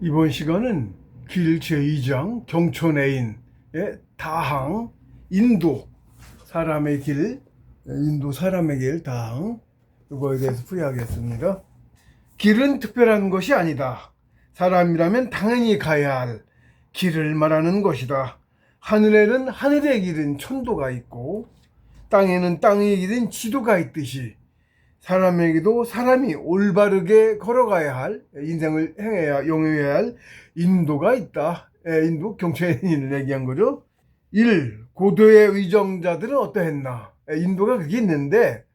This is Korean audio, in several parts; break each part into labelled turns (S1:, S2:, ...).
S1: 이번 시간은 길 제2장 경촌애인의 다항 인도 사람의 길, 인도 사람의 길 다항, 이거에 대해서 풀이하겠습니다. 길은 특별한 것이 아니다. 사람이라면 당연히 가야 할 길을 말하는 것이다. 하늘에는 하늘의 길은 천도가 있고 땅에는 땅의 길은 지도가 있듯이 사람에게도 사람이 올바르게 걸어가야 할, 인생을 영위해야 할 인도가 있다. 인도 경찰인을 얘기한 거죠. 1. 고도의 의정자들은 어떠했나? 인도가 그게 있는데,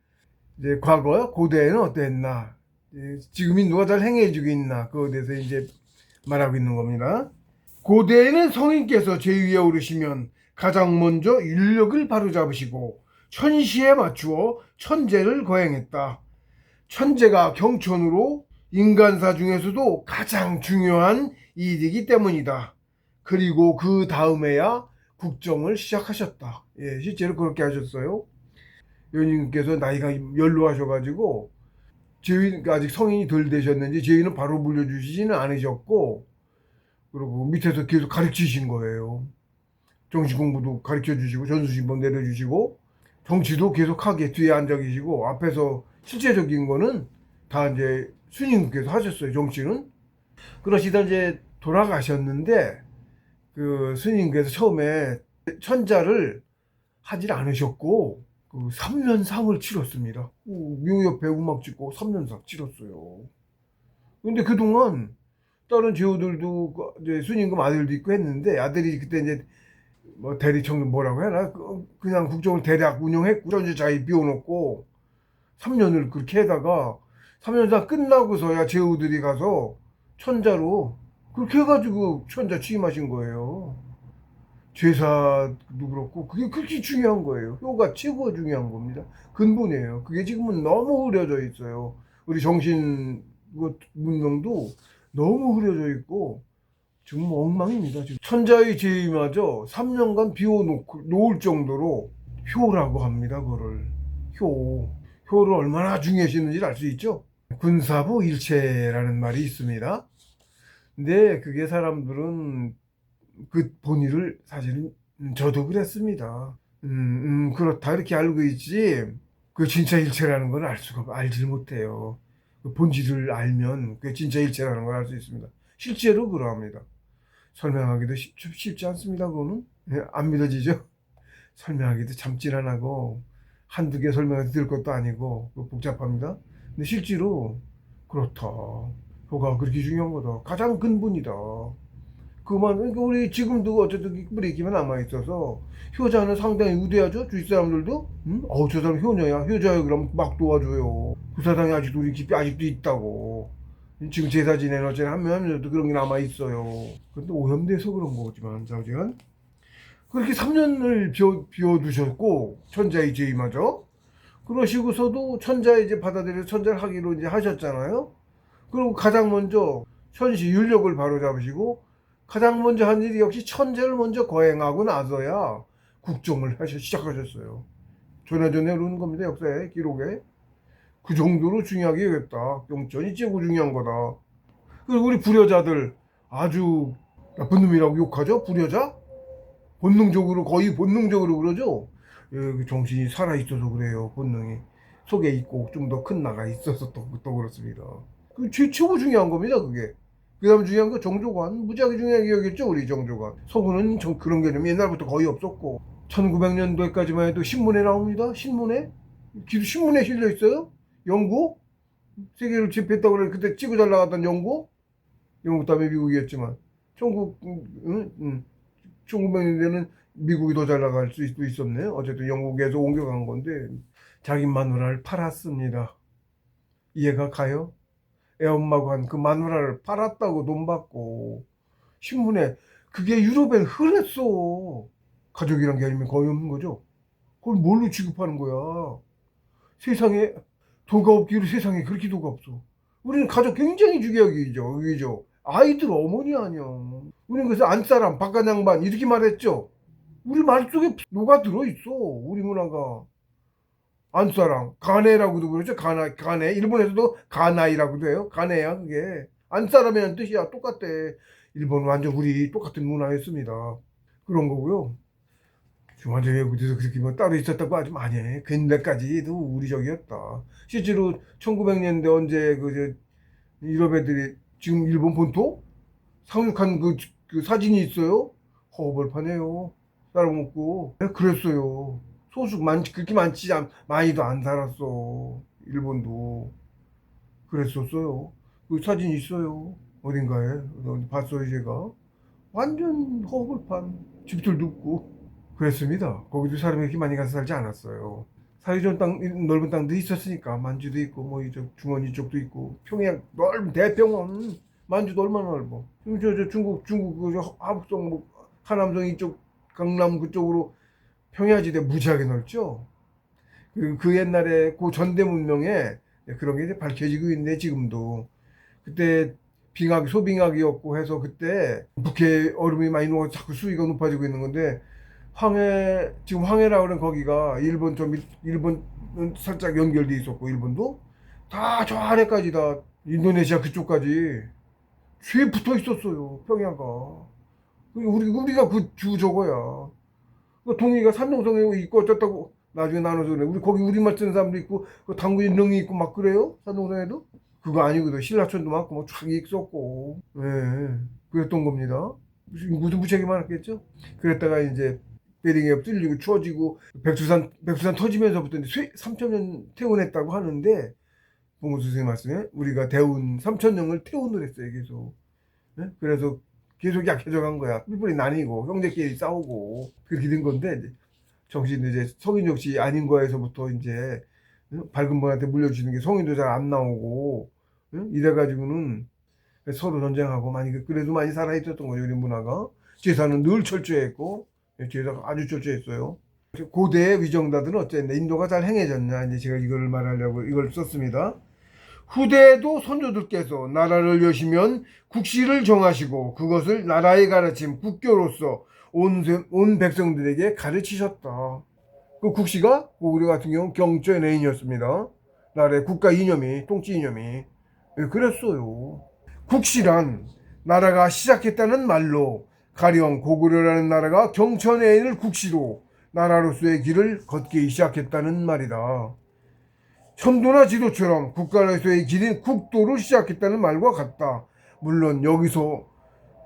S1: 이제 과거 고대에는 어떠했나? 지금 인도가 잘 행해지고 있나? 그거에 대해서 이제 말하고 있는 겁니다. 고대에는 성인께서 제위에 오르시면 가장 먼저 윤력을 바로잡으시고 천시에 맞추어 천재를 거행했다. 천재가 경천으로 인간사 중에서도 가장 중요한 일이기 때문이다. 그리고 그 다음에야 국정을 시작하셨다. 예, 실제로 그렇게 하셨어요. 연인께서 나이가 연로하셔가지고 제위 아직 성인이 덜 되셨는지 제위는 바로 물려주시지는 않으셨고, 그리고 밑에서 계속 가르치신 거예요. 정치 공부도 가르쳐 주시고 전수신범 내려주시고 정치도 계속하게 뒤에 앉아 계시고 앞에서 실제적인 거는 다 이제 스님께서 하셨어요. 정치는. 그러시다 이제 돌아가셨는데 그 스님께서 처음에 천자를 하질 않으셨고 그 3년상을 치렀습니다. 묘옆에 음악 찍고 3년상 치렀어요. 근데 그동안 다른 제후들도 이제 스님금 아들도 있고 했는데 아들이 그때 이제 뭐 대리청 뭐라고 해라 그냥 국정을 대략 운영했고 전체 자기 비워놓고 3년을 그렇게 해다가 3년 다 끝나고서야 제후들이 가서 천자로 그렇게 해가지고 천자 취임하신 거예요. 제사도 그렇고 그게 그렇게 중요한 거예요. 효가 최고 중요한 겁니다. 근본이에요. 그게 지금은 너무 흐려져 있어요. 우리 정신 문명도 너무 흐려져 있고 지금 엉망입니다. 지금 천자의 제위마저 3년간 비워놓을 정도로 효라고 합니다. 그거를 효를 얼마나 중요시했는지 알 수 있죠. 군사부 일체라는 말이 있습니다. 근데 그게 사람들은 그 본의를 사실은 저도 그랬습니다. 그렇다 이렇게 알고 있지 그 진짜 일체라는 걸 알지를 못해요. 그 본질을 알면 그게 진짜 일체라는 걸 알 수 있습니다. 실제로 그러합니다. 설명하기도 쉽지 않습니다. 그거는 안 믿어지죠. 설명하기도 참 찌란하고 한두 개 설명해서 들 것도 아니고 복잡합니다. 근데 실제로 그렇다. 효가 그렇게 중요한 거다. 가장 근본이다. 그러니까 우리 지금도 어쨌든 뿌리 기만 남아 있어서 효자는 상당히 우대하죠. 주위 사람들도 저 사람 효자야 그럼 막 도와줘요. 그 사람이 아직도 우리 깊이 아직도 있다고. 지금 제사 지내는 어쨌든 하면서도 그런 게 남아 있어요. 그런데 오염돼서 그런 거지만 자우지간 그렇게 3년을 비워두셨고 천자의 제의마저 그러시고서도 천자 이제 받아들여 천자를 하기로 이제 하셨잖아요. 그리고 가장 먼저 천시 윤력을 바로잡으시고 가장 먼저 한 일이 역시 천재를 먼저 거행하고 나서야 국정을 시작하셨어요. 전해전해 흐르는 겁니다. 역사의 기록에. 그 정도로 중요하게 여겼다. 경전이 최고 중요한 거다. 그리고 우리 불효자들 아주 나쁜 놈이라고 욕하죠. 불효자? 본능적으로 거의 본능적으로 그러죠. 정신이 살아있어서 그래요. 본능이 속에 있고 좀 더 큰 나가 있어서 또 그렇습니다. 그 최고 중요한 겁니다. 그게. 그 다음 중요한 거 정조관. 무지하게 중요하게 여겼죠. 우리 정조관. 서구는 그런 개념이 옛날부터 거의 없었고 1900년도까지만 해도 신문에 나옵니다. 신문에 실려 있어요. 영국 세계를 제패했다고 그래. 그때 찍어 잘 나갔던 영국 다음에 미국이었지만 1900년대는 미국이 더 잘 나갈 수도 있었네요. 어쨌든 영국에서 옮겨간 건데 자기 마누라를 팔았습니다. 이해가 가요? 애엄마관 그 마누라를 팔았다고 돈 받고 신문에 그게 유럽엔 흔했어. 가족이란 개념이 거의 없는 거죠. 그걸 뭘로 취급하는 거야? 세상에 도가 없기로 세상에 그렇게 도가 없어. 우리는 가족 굉장히 중요하게 여기죠. 아이들 어머니 아니야. 우리는 그래서 안사람, 바깥양반 이렇게 말했죠. 우리 말 속에 녹아 들어있어. 우리 문화가. 안사람, 가네라고도 그러죠. 가네. 일본에서도 가나이라고도 해요. 가네야 그게. 안 사람이란 뜻이야. 똑같대. 일본은 완전 우리 똑같은 문화였습니다. 그런 거고요. 중화적에 어디서 그렇게 뭐 따로 있었다고 하지 마니. 근래까지도 우리적이었다. 실제로 1900년대 언제 유럽 애들이 지금 일본 본토 상륙한 그 사진이 있어요. 허벌판이에요. 따라먹고. 그랬어요. 소수 그렇게 많이도 안 살았어. 일본도. 그랬었어요. 그 사진 있어요. 어딘가에. 봤어요, 제가. 완전 허벌판. 집들도 없고. 그랬습니다. 거기도 사람이 이렇게 많이 가서 살지 않았어요. 사회적 넓은 땅도 있었으니까. 만주도 있고, 뭐, 이쪽, 중원 이쪽도 있고. 평양, 넓은 대평원. 만주도 얼마나 넓어. 중국, 하북성, 뭐, 하남성 이쪽, 강남 그쪽으로 평야지대 무지하게 넓죠. 그리고 그 옛날에 그 전대 문명에 그런 게 이제 밝혀지고 있는데, 지금도. 그때 소빙학이었고 해서 그때 북해 얼음이 많이 녹아서 자꾸 수위가 높아지고 있는 건데, 지금 황해라 그러는 거기가 일본은 살짝 연결돼 있었고, 일본도 다 저 아래까지 다 인도네시아 그쪽까지 쥐에 붙어 있었어요, 평야가. 우리가 그 주 저거야. 그 동이가 산둥성에 있고 어쩌다고 나중에 나눠서 그래. 거기 우리말 쓰는 사람도 있고, 그 당군이 능이 있고 막 그래요, 산둥성에도. 그거 아니거든. 신라촌도 많고 뭐 쫙 있었고, 예, 그랬던 겁니다. 인구도 무지하게 많았겠죠. 그랬다가 이제 베링에 뚫리고 추워지고 백두산 터지면서부터 이제 3천년 태운했다고 하는데, 봉우 선생님 말씀에 우리가 대운 3천년을 태운을 했어요, 계속. 네? 그래서 계속 약해져 간 거야. 뿔뿔이 나뉘고 형제끼리 싸우고 그렇게 된 건데, 이제 성인 역시 아닌 거에서부터 이제 밝은 분한테 물려주는 게 성인도 잘 안 나오고, 이래가지고는 서로 전쟁하고 그래도 많이 살아있었던 거죠, 우리 문화가. 제사는 늘 철저했고, 제사가 아주 철저했어요. 고대의 위정자들은 어쨌냐, 인도가 잘 행해졌냐, 이제 제가 이걸 말하려고 이걸 썼습니다. 후대에도 선조들께서 나라를 여시면 국시를 정하시고 그것을 나라의 가르침 국교로서 온 백성들에게 가르치셨다. 그 국시가 우리 같은 경우 경전애인이었습니다. 나라의 국가 이념이, 통치 이념이. 그랬어요. 국시란 나라가 시작했다는 말로, 가령 고구려라는 나라가 경천애인을 국시로 나라로서의 길을 걷기 시작했다는 말이다. 천도나 지도처럼 국가로서의 길인 국도를 시작했다는 말과 같다. 물론 여기서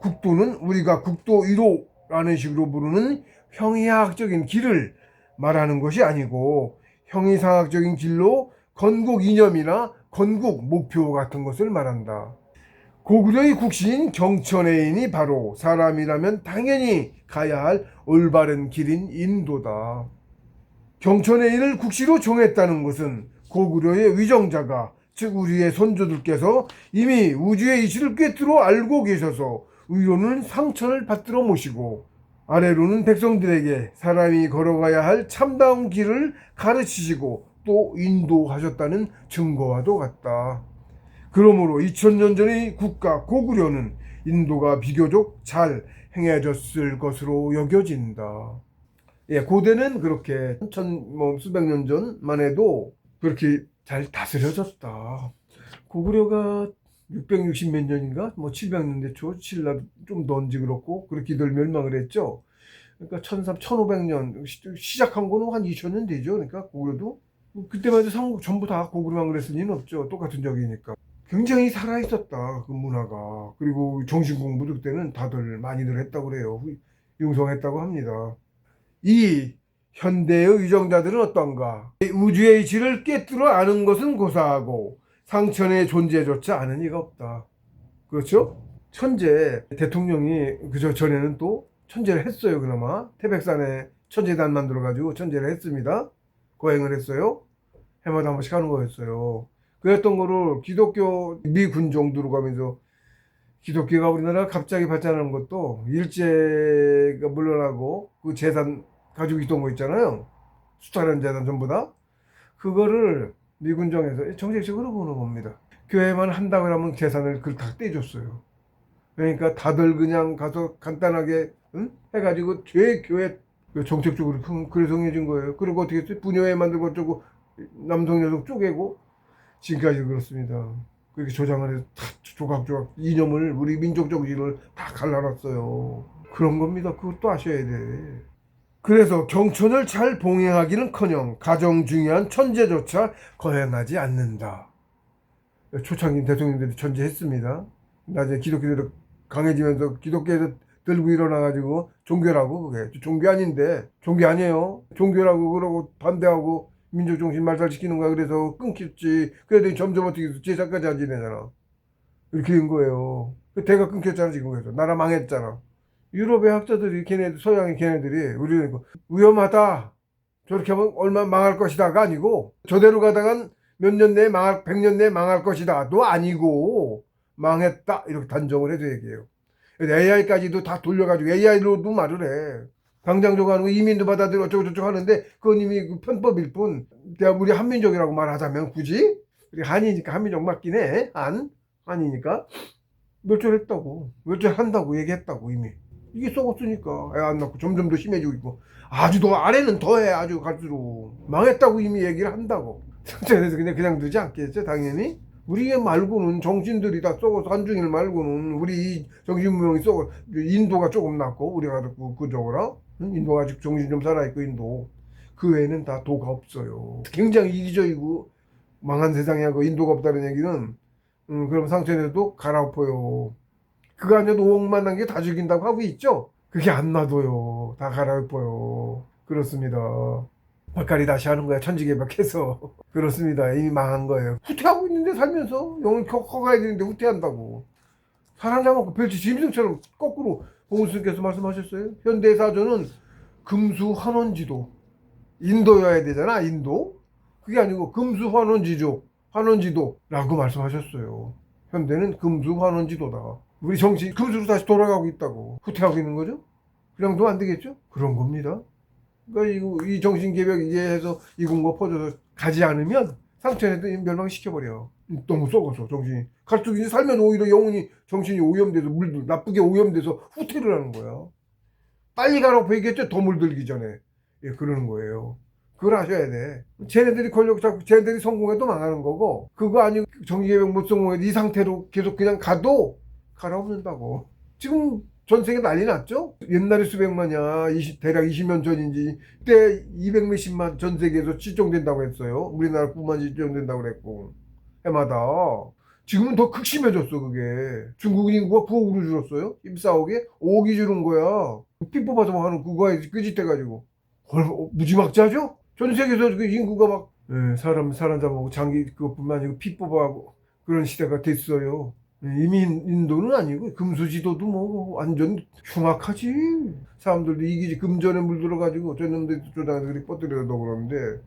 S1: 국도는 우리가 국도 1호라는 식으로 부르는 형이상학적인 길을 말하는 것이 아니고, 형이상학적인 길로 건국 이념이나 건국 목표 같은 것을 말한다. 고구려의 국시인 경천애인이 바로 사람이라면 당연히 가야 할 올바른 길인 인도다. 경천애인을 국시로 정했다는 것은 고구려의 위정자가, 즉 우리의 선조들께서 이미 우주의 이치를 꿰뚫어 알고 계셔서 위로는 상천을 받들어 모시고 아래로는 백성들에게 사람이 걸어가야 할 참다운 길을 가르치시고 또 인도하셨다는 증거와도 같다. 그러므로 2000년 전의 국가 고구려는 인도가 비교적 잘 행해졌을 것으로 여겨진다. 예, 고대는 그렇게 수백 년 전만 해도 그렇게 잘 다스려졌다. 고구려가 660 몇 년인가? 뭐 700년대 초, 신라 좀 던지 그렇고, 그렇게들 멸망을 했죠. 그러니까 1500년, 시작한 거는 한 2000년 되죠. 그러니까 고구려도. 그때만 해도 삼국 전부 다 고구려만 그랬을 리는 없죠. 똑같은 적이니까. 굉장히 살아있었다, 그 문화가. 그리고 정신공부도 그때는 다들 많이들 했다고 그래요. 융성했다고 합니다. 이 현대의 위정자들은 어떤가? 우주의 이치를 꿰뚫어 아는 것은 고사하고 상천의 존재조차 아는 이가 없다. 그렇죠? 천재 대통령이 그저 전에는 또 천재를 했어요. 그나마 태백산에 천재단 만들어가지고 천재를 했습니다. 거행을 했어요. 해마다 한 번씩 하는 거였어요. 그랬던 거를 기독교 미군 정도로 가면서, 기독교가 우리나라 갑자기 발전하는 것도 일제가 물러나고 그 재산 가지고 있던 거 있잖아요. 수탈한 재산 전부 다. 그거를 미군정에서 정책적으로 보는 겁니다. 교회만 한다고 하면 재산을 그걸 다 떼줬어요. 그러니까 다들 그냥 가서 간단하게 해가지고 교회 정책적으로 그래서 정해진 거예요. 그리고 어떻게 했어요? 부녀회 만들고 어쩌고 남성 여성 쪼개고 지금까지 그렇습니다. 그렇게 조장을 해서 다 조각조각 이념을 우리 민족 정신을 다 갈라놨어요. 그런 겁니다. 그것도 아셔야 돼. 그래서 경천을 잘 봉행하기는커녕 가장 중요한 천재조차 거행하지 않는다. 초창기 대통령들이 천재했습니다. 나중에 기독교도 강해지면서 기독교에서 들고 일어나가지고 종교라고, 그게 종교 아닌데 종교 아니에요. 종교라고 그러고 반대하고 민족정신 말살시키는 거야. 그래서 끊겼지. 그래도 점점 어떻게 해서 제사까지 안 지내잖아. 이렇게 된 거예요. 대가 끊겼잖아. 지금. 그래서 나라 망했잖아. 유럽의 학자들이 걔네들, 서양의 걔네들이 우리는 위험하다, 저렇게 하면 얼마 망할 것이다가 아니고, 저대로 가다간 몇 년 내에 망할, 100년 내에 망할 것이다도 아니고, 망했다 이렇게 단정을 해도 얘기해요. AI까지도 다 돌려가지고 AI로도 말을 해. 당장 저거 하는 거 이민도 받아들여 어쩌고 저쩌고 하는데, 그건 이미 그 편법일 뿐. 우리 한민족이라고 말하자면 굳이 우리 한이니까 한민족 맞긴 해. 한이니까 멸절했다고, 멸절한다고 얘기했다고 이미. 이게 썩었으니까 애 안 낳고 점점 더 심해지고 있고, 아주 더 아래는 더해. 아주 갈수록 망했다고 이미 얘기를 한다고. 그래서 그냥 두지 않겠죠 당연히. 우리 말고는 정신들이 다 썩어서, 한중일 말고는 우리 정신무명이 썩어. 인도가 조금 낫고 우리가 그쪽으로, 인도가 아직 정신 좀 살아있고, 인도 그 외에는 다 도가 없어요. 굉장히 이기적이고 망한 세상이고 인도가 없다는 얘기는, 그럼 상처에도 갈아엎어요. 그거 아니어도 5억만 난 게 다 죽인다고 하고 있죠. 그게 안 놔둬요. 다 갈아엎어요. 그렇습니다. 박갈이 다시 하는 거야. 천지개벽해서. 그렇습니다. 이미 망한 거예요. 후퇴하고 있는데, 살면서 영을 커가야 되는데 후퇴한다고. 사람 잡아먹고 벨트 짐승처럼 거꾸로. 봉수님께서 말씀하셨어요. 현대사전은 금수환원지도, 인도여야 되잖아. 인도. 그게 아니고 금수환원지조, 환원지도라고 말씀하셨어요. 현대는 금수환원지도다. 우리 정신 금수로 다시 돌아가고 있다고. 후퇴하고 있는 거죠. 그냥 도 안 되겠죠. 그런 겁니다. 그러니까 이 정신개벽 이게 해서 이공과 퍼져서 가지 않으면 상처에도 멸망시켜버려. 너무 썩어서 정신이. 갈수록 이제 살면 오히려 영혼이, 정신이 오염돼서 나쁘게 오염돼서 후퇴를 하는 거야. 빨리 가라고 얘기했죠. 더 물들기 전에. 예, 그러는 거예요. 그걸 아셔야 돼. 쟤네들이 권력 잡고 쟤네들이 성공해도 망하는 거고, 그거 아니고 정신개벽 못 성공해도 이 상태로 계속 그냥 가도 갈아엎는다고. 지금 전 세계 난리 났죠? 옛날에 수백만이야. 대략 20년 전인지. 그때 200몇십만 전 세계에서 실종된다고 했어요. 우리나라 뿐만 실종된다고 그랬고. 해마다. 지금은 더 극심해졌어, 그게. 중국 인구가 9억으로 줄었어요. 14억에? 5억이 줄은 거야. 피 뽑아서 하는 그거에 끄짓해가지고. 무지막지하죠? 전 세계에서 그 인구가 막, 사람 잡아먹고 장기 그것뿐만 아니고 피 뽑아하고 그런 시대가 됐어요. 이미 인도는 아니고 금수지도도 뭐 완전 흉악하지. 사람들도 이기지. 금전에 물들어가지고 저놈들 조장해서 그렇게 뻗들여도 그러는데,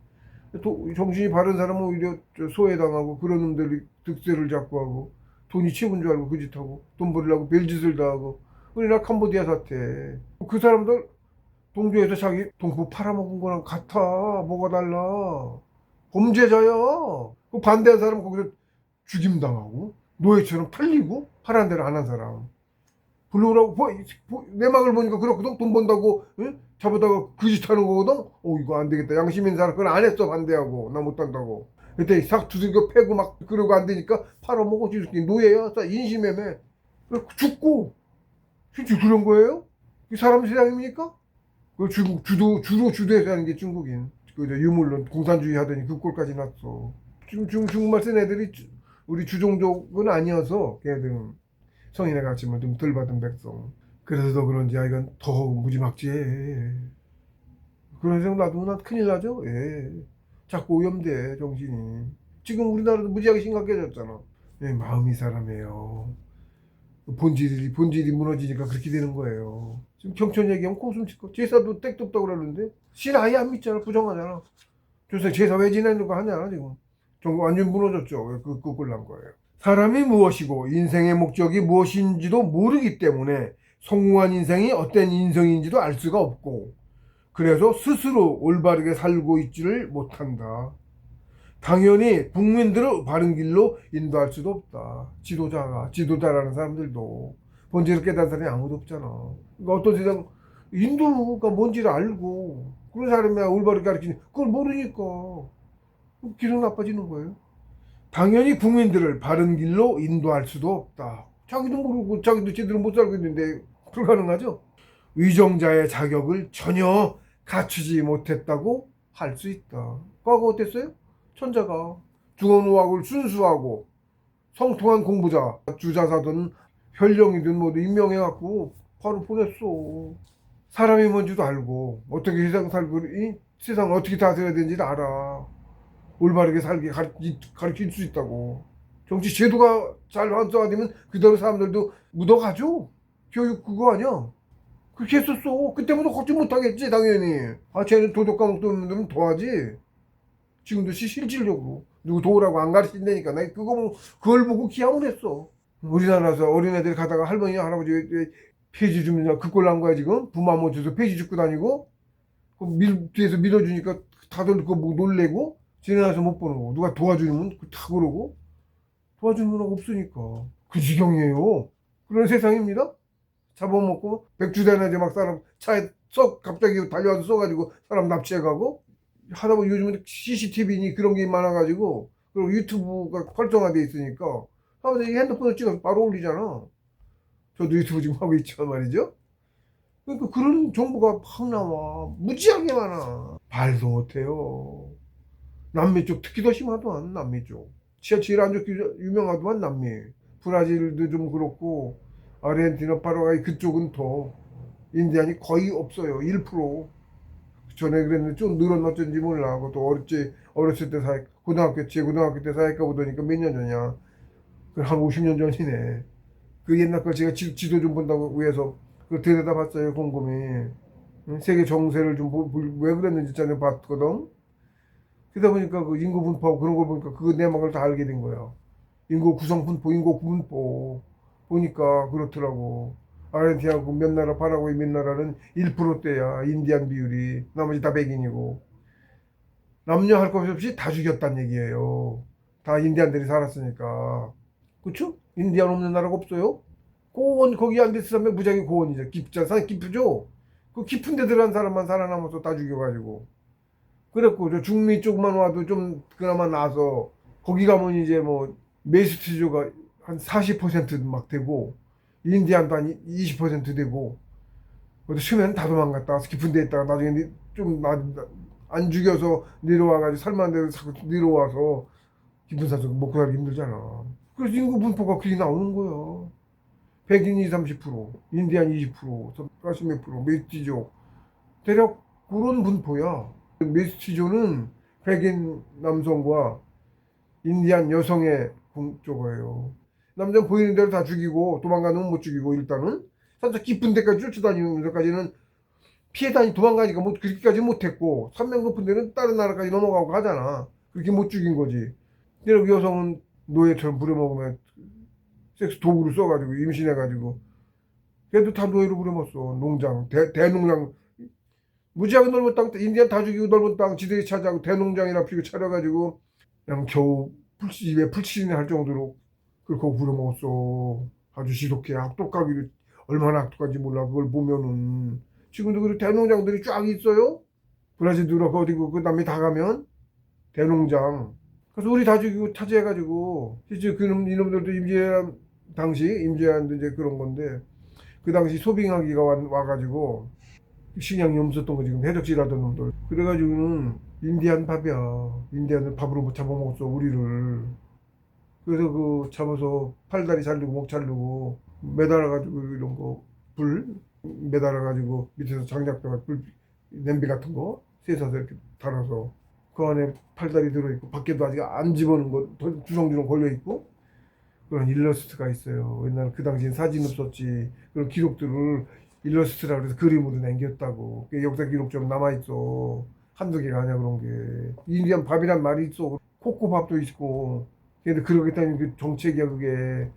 S1: 또 정신이 바른 사람은 오히려 소외당하고, 그런 놈들이 득세를 잡고 하고 돈이 최고인 줄 알고 그 짓하고 돈 벌려고 별짓을 다 하고. 우리나라 캄보디아 사태, 그 사람들 동조해서 자기 동포 팔아먹은 거랑 같아. 뭐가 달라. 범죄자야. 그 반대한 사람은 거기서 죽임당하고 노예처럼 팔리고, 하라는 대로 안 한 사람 불러오라고. 내막을 보니까 그렇거든. 돈 번다고, 응? 잡아다가 그 짓 하는 거거든. 이거 안 되겠다. 양심 있는 사람 그건 안 했어. 반대하고 나 못한다고. 그때 싹 두들겨 패고 막 그러고 안 되니까 팔아먹어. 노예야. 인신매매. 죽고. 진짜 그런 거예요? 이 사람 세상입니까? 그 주로 주도해서 하는 게 중국인. 그 유물론 공산주의 하더니 그 꼴까지 났어. 지금 중국말 쓴 애들이 우리 주종족은 아니어서, 걔들은 성인의 가르침을 좀 덜 받은 백성. 그래서 그런지 이건 더 무지막지해. 그런 생각 놔두면 난 큰일 나죠. 예. 자꾸 오염돼 정신이. 지금 우리나라도 무지하게 심각해졌잖아. 예, 마음이 사람이에요. 본질이 무너지니까 그렇게 되는 거예요. 지금 경천 얘기하면 코웃음 치고, 제사도 땡도 없다고 그러는데 신 아예 안 믿잖아. 부정하잖아. 제사 왜 지내는 거 하냐 지금. 정말 완전 무너졌죠. 그 꼴난 거예요. 사람이 무엇이고 인생의 목적이 무엇인지도 모르기 때문에 성공한 인생이 어떤 인생인지도 알 수가 없고, 그래서 스스로 올바르게 살고 있지를 못한다. 당연히 국민들을 바른 길로 인도할 수도 없다. 지도자라는 사람들도 본질을 깨달은 사람이 아무도 없잖아. 그러니까 어떤 세상, 인도가 뭔지를 알고 그런 사람이 올바르게 가르치니 그걸 모르니까 기분 나빠지는 거예요. 당연히 국민들을 바른 길로 인도할 수도 없다. 자기도 모르고 자기도 제대로 못 살고 있는데 불가능하죠. 위정자의 자격을 전혀 갖추지 못했다고 할 수 있다. 과거 어땠어요? 천자가 중언의학을 순수하고 성통한 공부자, 주자사든 현령이든 모두 임명해갖고 바로 보냈어. 사람이 뭔지도 알고 어떻게 세상 살고 이 세상을 어떻게 다스려야 되는지도 알아. 올바르게 살게 가르칠 수 있다고. 정치 제도가 잘 완성화되면 그대로 사람들도 묻어가죠. 교육 그거 아니야. 그렇게 했었어. 그때부터 걱정 못하겠지 당연히. 아 쟤는 도덕 과목도 없는 도하지. 지금도 실질적으로 누구 도우라고 안 가르친다니까. 나 그걸 보고 기함을 했어. 우리나라에서 어린애들 가다가 할머니 할아버지 왜 폐지 주면 그꼴 난 거야 지금. 부모 못 줘서 폐지 줍고 다니고 뒤에서 밀어주니까 다들 그거 뭐 놀래고 지나가서 못 보는 거. 누가 도와주면 다 그러고 도와주는 건 없으니까 그 지경이에요. 그런 세상입니다. 잡아먹고 백주대낮에 막 사람 차에 갑자기 달려와서 쏘가지고 사람 납치해가고 하다 보면 요즘은 CCTV니 그런 게 많아가지고 그리고 유튜브가 활성화돼 있으니까 사람들이 핸드폰을 찍어서 바로 올리잖아. 저도 유튜브 지금 하고 있지만 말이죠. 그러니까 그런 정보가 막 나와. 무지하게 많아. 말도 못해요. 남미 쪽 특히 더 심하더만 남미 쪽. 제일 안 좋게 유명하더만 남미. 브라질도 좀 그렇고 아르헨티나 파라과이 그쪽은 더 인디안이 거의 없어요. 1%. 전에 그랬는데 좀 늘어났는지 몰라. 그것도 어렸을 때 고등학교 때 사회과 보더니까 몇 년 전이야. 한 50년 전이네. 그 옛날 걸 제가 지도 좀 본다고 위해서 그걸 들여다 봤어요. 곰곰이. 세계 정세를 좀 왜 그랬는지 전에 봤거든. 그러다 보니까 그 인구 분포하고 그런 걸 보니까 그 내막을 다 알게 된 거야. 인구 구성 분포, 인구 분포 보니까 그렇더라고. 아르헨티나하고 몇 나라 파라과이 몇 나라는 1%대야 인디안 비율이. 나머지 다 백인이고. 남녀 할 것 없이 다 죽였단 얘기예요. 다 인디안들이 살았으니까. 그쵸? 인디안 없는 나라가 없어요? 고원 거기 안 됐으면 무지하게 고원이죠. 깊잖아. 깊죠? 그 깊은 데 들어간 사람만 살아남아서 다 죽여가지고. 그랬고 저 중미 쪽만 와도 좀 그나마 나서 거기 가면 이제 뭐 메시티조가 한 40%막 되고 인디안도 한 20% 되고 처음에는 다 도망갔다 와서 깊은 데 있다가 나중에 좀 안 죽여서 내려와가지고 살만한 데로 자꾸 내려와서 깊은 산속 먹고 살기 힘들잖아. 그래서 인구 분포가 그게 나오는 거야. 백인 20, 30%, 인디안 20%, 40몇 프로, 메시티조 대략 그런 분포야. 메시티조는 백인 남성과 인디안 여성의 쪽이에요. 남자는 보이는 대로 다 죽이고 도망가는 건 못 죽이고 일단은 살짝 깊은 데까지 쫓아다니는 데까지는 피해 다니 도망가니까 뭐 그렇게까지 못했고 산맥 높은 데는 다른 나라까지 넘어가고 하잖아. 그렇게 못 죽인 거지. 그리고 여성은 노예처럼 부려먹으면 섹스 도구를 써가지고 임신해가지고 걔도 다 노예로 부려먹었어. 농장 대농장 무지하게 넓은 땅 인디안 다 죽이고 넓은 땅 지들이 차지하고 대농장이나 피고 차려가지고 그냥 겨우 입에 풀칠이나 할 정도로 그걸 부려먹었어. 아주 지독해. 악독하기 얼마나 악독한지 몰라. 그걸 보면은 지금도 그 대농장들이 쫙 있어요. 브라질도 그렇고 어디고 그 남미 다 가면 대농장. 그래서 우리 다 죽이고 차지해가지고 실제 그놈 이놈들도 임재한도 이제 그런 건데 그 당시 소빙하기가 와가지고 식량이 없었던 거 지금 해적질하던 놈들. 그래가지고는 인디안 밥이야. 인디안을 밥으로 못 잡아먹었어 우리를. 그래서 그 잡아서 팔다리 자르고 목 자르고 매달아가지고 이런 거 불 매달아가지고 밑에서 장작병 불 냄비 같은 거 쇠사서 이렇게 달아서 그 안에 팔다리 들어있고 밖에도 아직 안 집어넣은 거 주렁주렁 걸려있고 그런 일러스트가 있어요. 옛날에 그 당시엔 사진 없었지. 그런 기록들을 일러스트라 그래서 그림으로 남겼다고. 역사 기록처럼 남아있어. 한두 개가 아니야 그런 게. 인디안 밥이란 말이 있어. 코코밥도 있고. 근데 그러겠다는 그 정책이야 그게.